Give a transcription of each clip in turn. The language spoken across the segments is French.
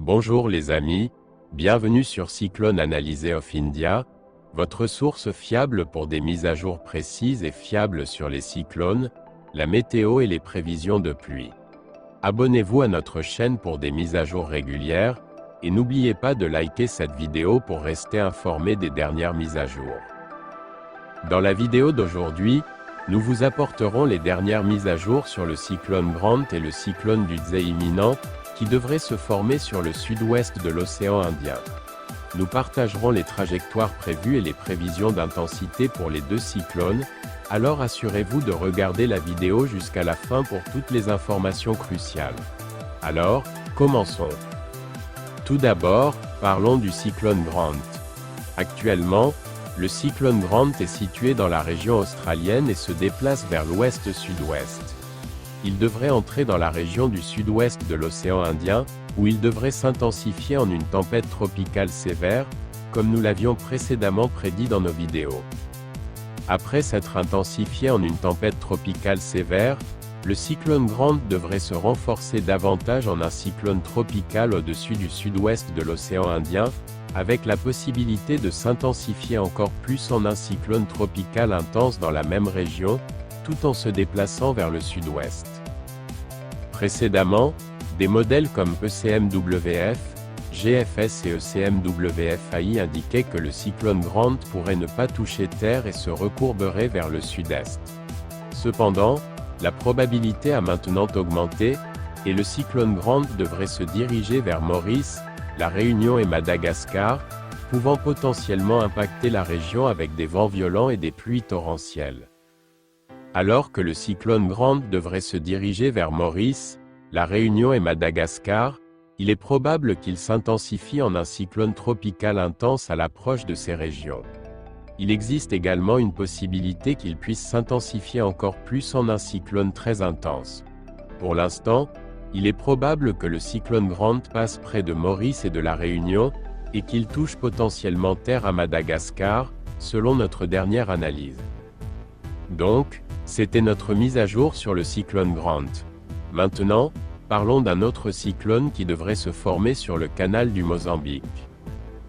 Bonjour les amis, bienvenue sur Cyclone Analysis of India, votre source fiable pour des mises à jour précises et fiables sur les cyclones, la météo et les prévisions de pluie. Abonnez-vous à notre chaîne pour des mises à jour régulières, et n'oubliez pas de liker cette vidéo pour rester informé des dernières mises à jour. Dans la vidéo d'aujourd'hui, nous vous apporterons les dernières mises à jour sur le cyclone Grant et le cyclone Dudley imminent, qui devrait se former sur le sud-ouest de l'océan Indien. Nous partagerons les trajectoires prévues et les prévisions d'intensité pour les deux cyclones, alors assurez-vous de regarder la vidéo jusqu'à la fin pour toutes les informations cruciales. Alors, commençons. Tout d'abord, parlons du cyclone Grant. Actuellement, le cyclone Grant est situé dans la région australienne et se déplace vers l'ouest-sud-ouest. Il devrait entrer dans la région du sud-ouest de l'océan Indien, où il devrait s'intensifier en une tempête tropicale sévère, comme nous l'avions précédemment prédit dans nos vidéos. Après s'être intensifié en une tempête tropicale sévère, le cyclone Grant devrait se renforcer davantage en un cyclone tropical au-dessus du sud-ouest de l'océan Indien, avec la possibilité de s'intensifier encore plus en un cyclone tropical intense dans la même région, tout en se déplaçant vers le sud-ouest. Précédemment, des modèles comme ECMWF, GFS et ECMWF-AI indiquaient que le cyclone Grant pourrait ne pas toucher terre et se recourberait vers le sud-est. Cependant, la probabilité a maintenant augmenté, et le cyclone Grant devrait se diriger vers Maurice, la Réunion et Madagascar, pouvant potentiellement impacter la région avec des vents violents et des pluies torrentielles. Alors que le cyclone Grant devrait se diriger vers Maurice, la Réunion et Madagascar, il est probable qu'il s'intensifie en un cyclone tropical intense à l'approche de ces régions. Il existe également une possibilité qu'il puisse s'intensifier encore plus en un cyclone très intense. Pour l'instant, il est probable que le cyclone Grant passe près de Maurice et de la Réunion, et qu'il touche potentiellement terre à Madagascar, selon notre dernière analyse. Donc, c'était notre mise à jour sur le cyclone Grant. Maintenant, parlons d'un autre cyclone qui devrait se former sur le canal du Mozambique.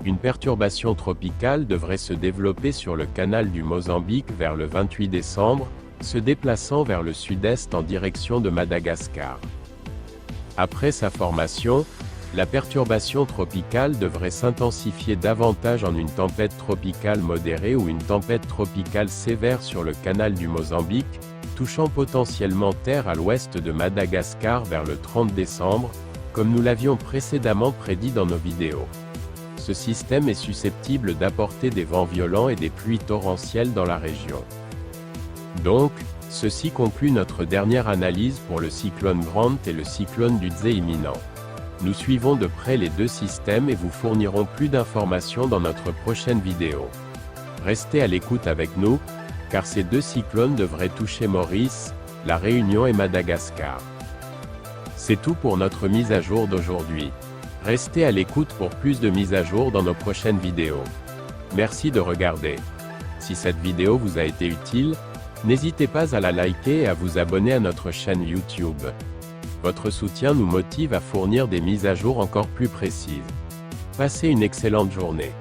Une perturbation tropicale devrait se développer sur le canal du Mozambique vers le 28 décembre, se déplaçant vers le sud-est en direction de Madagascar. Après sa formation, la perturbation tropicale devrait s'intensifier davantage en une tempête tropicale modérée ou une tempête tropicale sévère sur le canal du Mozambique, touchant potentiellement terre à l'ouest de Madagascar vers le 30 décembre, comme nous l'avions précédemment prédit dans nos vidéos. Ce système est susceptible d'apporter des vents violents et des pluies torrentielles dans la région. Donc, ceci conclut notre dernière analyse pour le cyclone Grant et le cyclone Dudley imminent. Nous suivons de près les deux systèmes et vous fournirons plus d'informations dans notre prochaine vidéo. Restez à l'écoute avec nous, car ces deux cyclones devraient toucher Maurice, la Réunion et Madagascar. C'est tout pour notre mise à jour d'aujourd'hui. Restez à l'écoute pour plus de mises à jour dans nos prochaines vidéos. Merci de regarder. Si cette vidéo vous a été utile, n'hésitez pas à la liker et à vous abonner à notre chaîne YouTube. Votre soutien nous motive à fournir des mises à jour encore plus précises. Passez une excellente journée.